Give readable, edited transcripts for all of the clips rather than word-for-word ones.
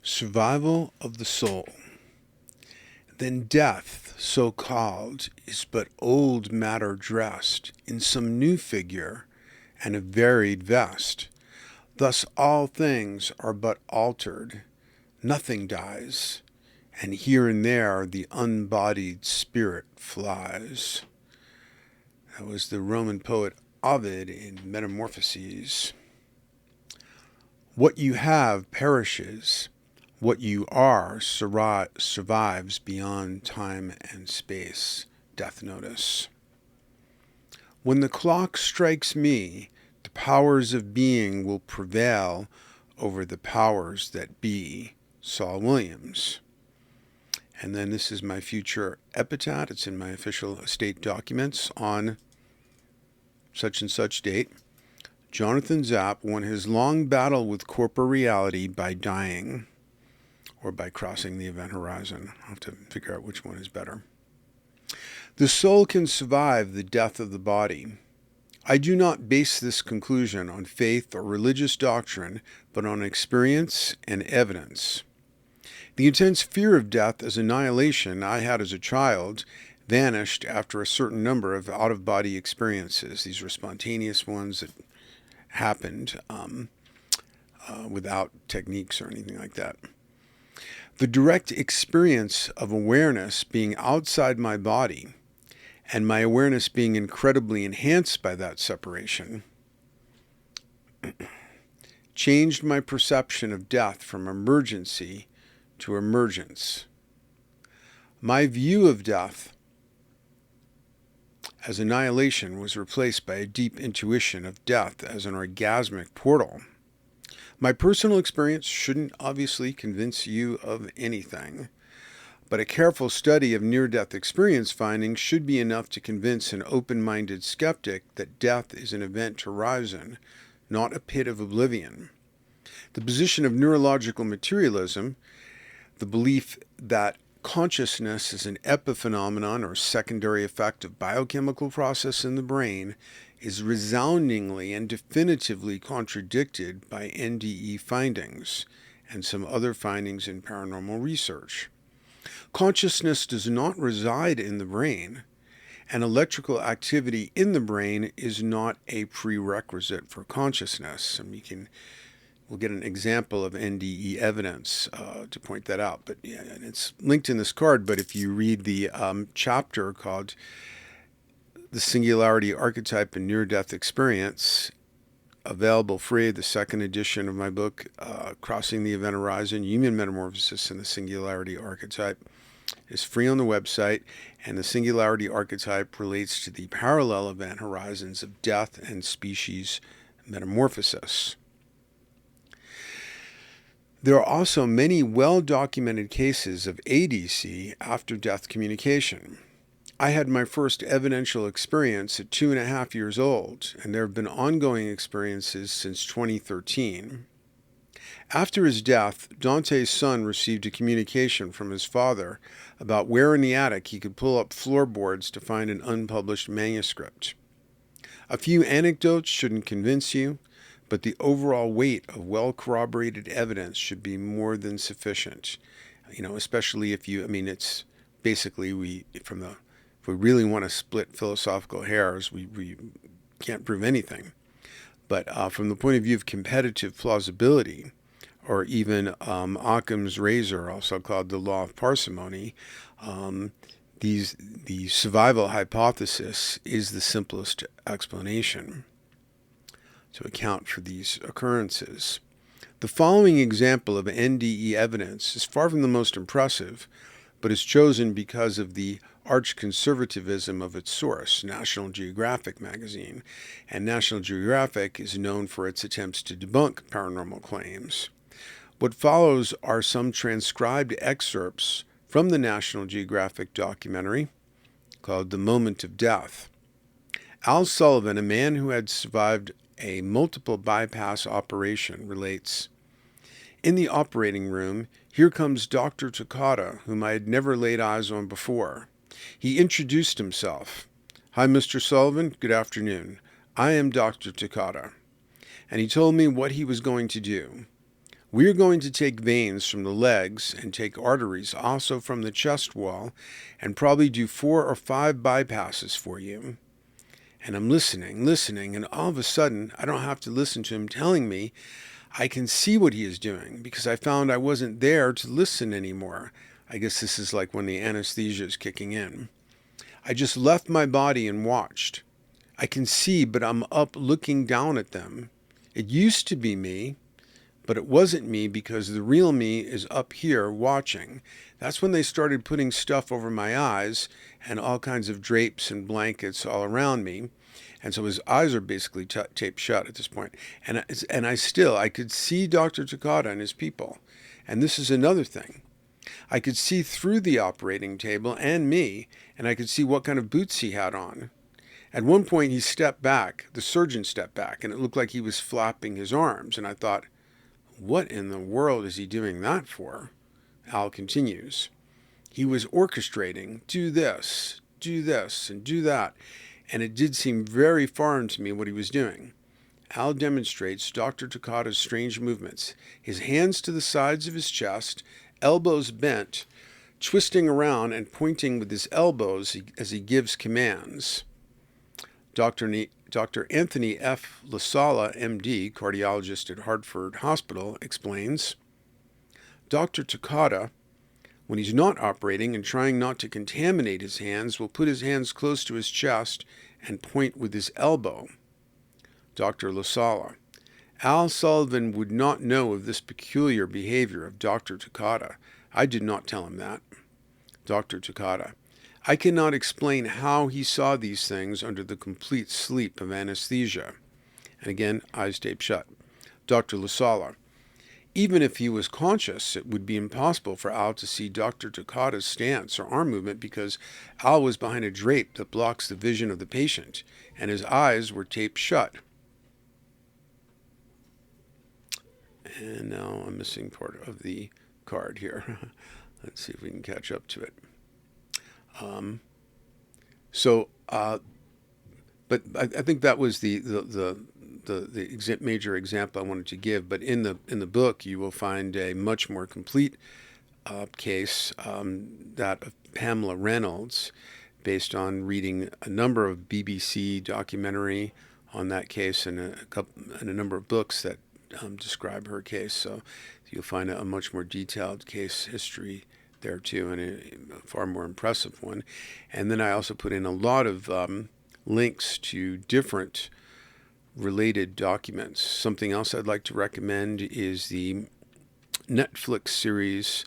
Survival of the soul. Then death, so called, is but old matter dressed in some new figure and a varied vest. Thus all things are but altered, nothing dies, and here and there the unbodied spirit flies. That was the Roman poet Ovid in Metamorphoses. What you have perishes. What you are survives beyond time and space. Death Notice. When the clock strikes me, the powers of being will prevail over the powers that be. Saul Williams. And then this is my future epitaph. It's in my official estate documents on such and such date. Jonathan Zapp won his long battle with corporeality by dying, or by crossing the event horizon. I'll have to figure out which one is better. The soul can survive the death of the body. I do not base this conclusion on faith or religious doctrine, but on experience and evidence. The intense fear of death as annihilation I had as a child vanished after a certain number of out-of-body experiences. These were spontaneous ones that happened without techniques or anything like that. The direct experience of awareness being outside my body and my awareness being incredibly enhanced by that separation changed my perception of death from emergency to emergence. My view of death as annihilation was replaced by a deep intuition of death as an orgasmic portal. My personal experience shouldn't obviously convince you of anything, but a careful study of near-death experience findings should be enough to convince an open-minded skeptic that death is an event horizon, not a pit of oblivion. The position of neurological materialism, the belief that consciousness is an epiphenomenon or secondary effect of biochemical process in the brain, is resoundingly and definitively contradicted by NDE findings and some other findings in paranormal research. Consciousness does not reside in the brain, and electrical activity in the brain is not a prerequisite for consciousness. And we'll get an example of NDE evidence to point that out. But yeah, and it's linked in this card, but if you read the chapter called The Singularity Archetype and Near-Death Experience, available free, the second edition of my book, Crossing the Event Horizon, Human Metamorphosis and the Singularity Archetype, is free on the website, and the Singularity Archetype relates to the parallel event horizons of death and species metamorphosis. There are also many well-documented cases of ADC after-death communication. I had my first evidential experience at 2.5 years old, and there have been ongoing experiences since 2013. After his death, Dante's son received a communication from his father about where in the attic he could pull up floorboards to find an unpublished manuscript. A few anecdotes shouldn't convince you, but the overall weight of well-corroborated evidence should be more than sufficient. Especially if it's basically if we really want to split philosophical hairs, we can't prove anything. But from the point of view of competitive plausibility, or even Occam's razor, also called the law of parsimony, the survival hypothesis is the simplest explanation to account for these occurrences. The following example of NDE evidence is far from the most impressive, but is chosen because of the arch-conservatism of its source, National Geographic magazine, and National Geographic is known for its attempts to debunk paranormal claims. What follows are some transcribed excerpts from the National Geographic documentary called The Moment of Death. Al Sullivan, a man who had survived a multiple bypass operation, relates, "In the operating room, here comes Dr. Takata, whom I had never laid eyes on before. He introduced himself. 'Hi, Mr. Sullivan. Good afternoon. I am Dr. Takata.' And he told me what he was going to do. We're going to take veins from the legs and take arteries also from the chest wall and probably do 4 or 5 bypasses for you. And I'm listening, and all of a sudden, I don't have to listen to him telling me. I can see what he is doing because I found I wasn't there to listen anymore. I guess this is like when the anesthesia is kicking in. I just left my body and watched. I can see, but I'm up looking down at them. It used to be me, but it wasn't me because the real me is up here watching. That's when they started putting stuff over my eyes and all kinds of drapes and blankets all around me. And so his eyes are basically taped shut at this point. And I could see Dr. Takata and his people. And this is another thing. I could see through the operating table and me, and I could see what kind of boots he had on. At one point he stepped back, the surgeon stepped back, and it looked like he was flapping his arms. And I thought, what in the world is he doing that for? Al continues. He was orchestrating, do this, and do that. And it did seem very foreign to me what he was doing. Al demonstrates Dr. Takata's strange movements, his hands to the sides of his chest, elbows bent, twisting around and pointing with his elbows as he gives commands. Dr. Anthony F. Lasala, MD, cardiologist at Hartford Hospital, explains, Dr. Takata, when he's not operating and trying not to contaminate his hands, will put his hands close to his chest and point with his elbow. Dr. Lasala. Al Sullivan would not know of this peculiar behavior of Dr. Takata. I did not tell him that. Dr. Takata. I cannot explain how he saw these things under the complete sleep of anesthesia. And again, eyes taped shut. Dr. Lasala. Even if he was conscious, it would be impossible for Al to see Dr. Takata's stance or arm movement because Al was behind a drape that blocks the vision of the patient, and his eyes were taped shut. And now I'm missing part of the card here. Let's see if we can catch up to it. But I think that was the major example I wanted to give. But in the book, you will find a much more complete case, that of Pamela Reynolds, based on reading a number of BBC documentary on that case and a number of books that describe her case. So you'll find a much more detailed case history there too, and a far more impressive one. And then I also put in a lot of links to different related documents. Something else I'd like to recommend is the Netflix series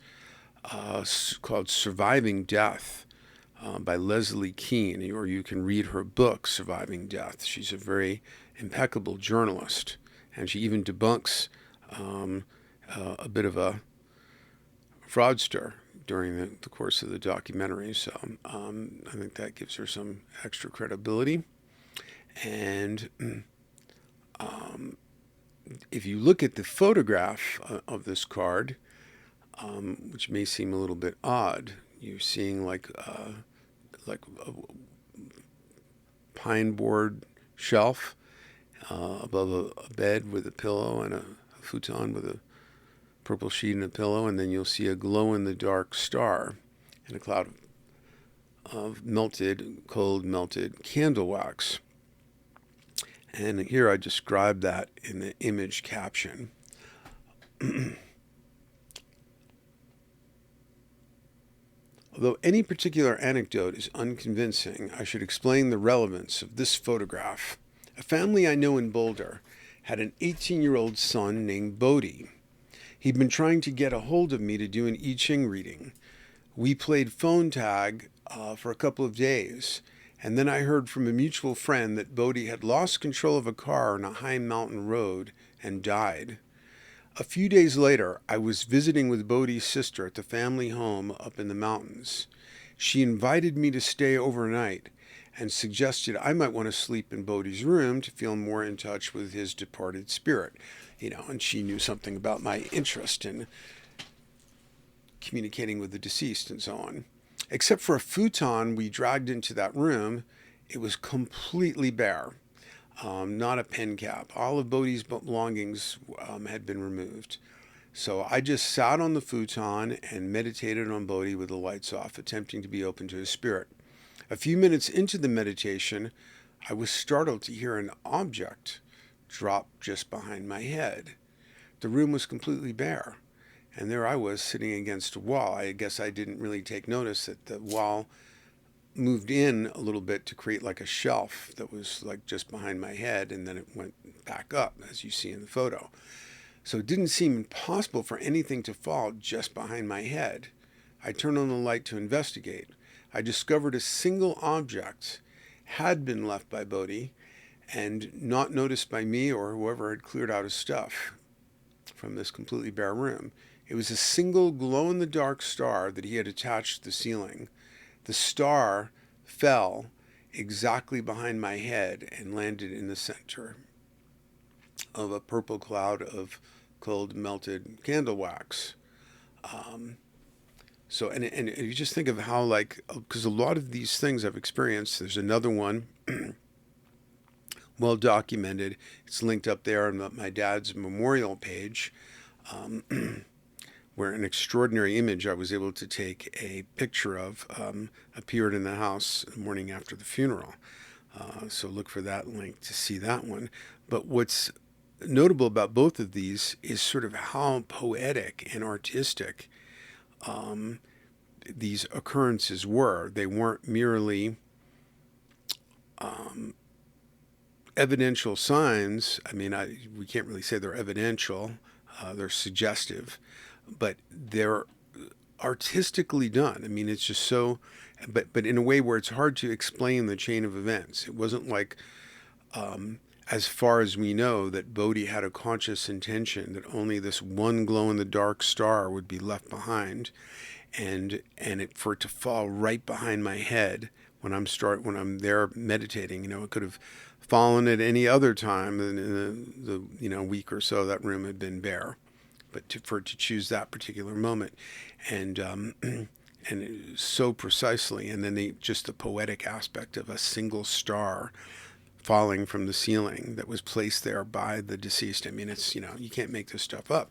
called Surviving Death by Leslie Kean, or you can read her book, Surviving Death. She's a very impeccable journalist, and she even debunks a bit of a fraudster during the course of the documentary. So I think that gives her some extra credibility. And if you look at the photograph of this card, which may seem a little bit odd, you're seeing like a pine board shelf above a bed with a pillow and a futon with a purple sheet and a pillow, and then you'll see a glow-in-the-dark star and a cloud of cold melted candle wax. And here I describe that in the image caption. Although any particular anecdote is unconvincing, I should explain the relevance of this photograph. A family I know in Boulder had an 18-year-old son named Bodhi. He'd been trying to get a hold of me to do an I Ching reading. We played phone tag for a couple of days, and then I heard from a mutual friend that Bodhi had lost control of a car on a high mountain road and died. A few days later, I was visiting with Bodhi's sister at the family home up in the mountains. She invited me to stay overnight and suggested I might want to sleep in Bodhi's room to feel more in touch with his departed spirit. And she knew something about my interest in communicating with the deceased and so on. Except for a futon we dragged into that room, it was completely bare. Not a pen cap. All of Bodhi's belongings had been removed. So I just sat on the futon and meditated on Bodhi with the lights off, attempting to be open to his spirit. A few minutes into the meditation, I was startled to hear an object drop just behind my head. The room was completely bare, and there I was sitting against a wall. I guess I didn't really take notice that the wall moved in a little bit to create like a shelf that was like just behind my head, and then it went back up, as you see in the photo. So it didn't seem impossible for anything to fall just behind my head. I turned on the light to investigate. I discovered a single object had been left by Bodhi and not noticed by me or whoever had cleared out his stuff from this completely bare room. It was a single glow-in-the-dark star that he had attached to the ceiling. The star fell exactly behind my head and landed in the center of a purple cloud of cold melted candle wax. And you just think of how, like, because a lot of these things I've experienced. There's another one, well documented. It's linked up there on my dad's memorial page, where an extraordinary image I was able to take a picture of appeared in the house the morning after the funeral. So look for that link to see that one. But what's notable about both of these is sort of how poetic and artistic these occurrences were. They weren't merely evidential signs. I mean, we can't really say they're evidential. They're suggestive, but they're artistically done. I mean, it's just so, but in a way where it's hard to explain the chain of events. It wasn't like, as far as we know, that Bodhi had a conscious intention that only this one glow-in-the-dark star would be left behind, and for it to fall right behind my head when I'm there meditating. It could have fallen at any other time in the week or so that room had been bare, but for it to choose that particular moment, and so precisely, and then just the poetic aspect of a single star falling from the ceiling that was placed there by the deceased. I mean, it's, you can't make this stuff up.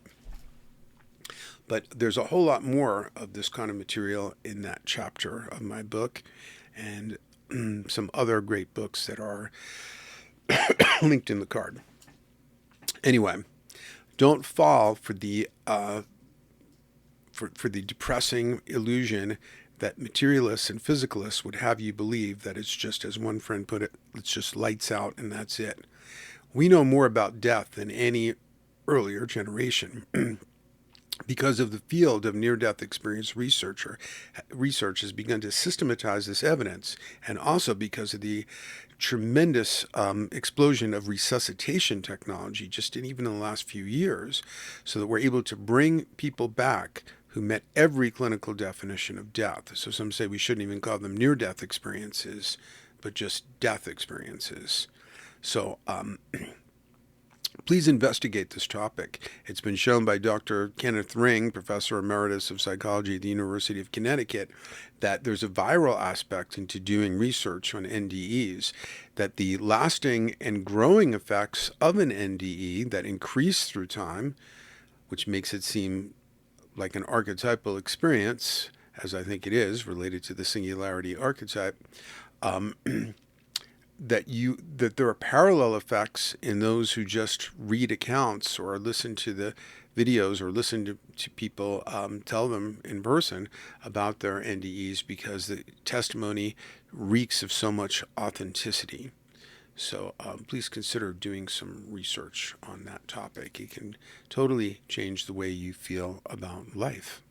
But there's a whole lot more of this kind of material in that chapter of my book, and some other great books that are linked in the card. Anyway, don't fall for the for the depressing illusion that materialists and physicalists would have you believe that it's just, as one friend put it, it's just lights out and that's it. We know more about death than any earlier generation. Because of the field of near-death experience research has begun to systematize this evidence, and also because of the tremendous explosion of resuscitation technology just even in the last few years, so that we're able to bring people back who met every clinical definition of death. So some say we shouldn't even call them near-death experiences, but just death experiences. So please investigate this topic. It's been shown by Dr. Kenneth Ring, Professor Emeritus of Psychology at the University of Connecticut, that there's a viral aspect into doing research on NDEs, that the lasting and growing effects of an NDE that increase through time, which makes it seem like an archetypal experience, as I think it is, related to the singularity archetype, that there are parallel effects in those who just read accounts or listen to the videos or listen to people tell them in person about their NDEs, because the testimony reeks of so much authenticity. So please consider doing some research on that topic. It can totally change the way you feel about life.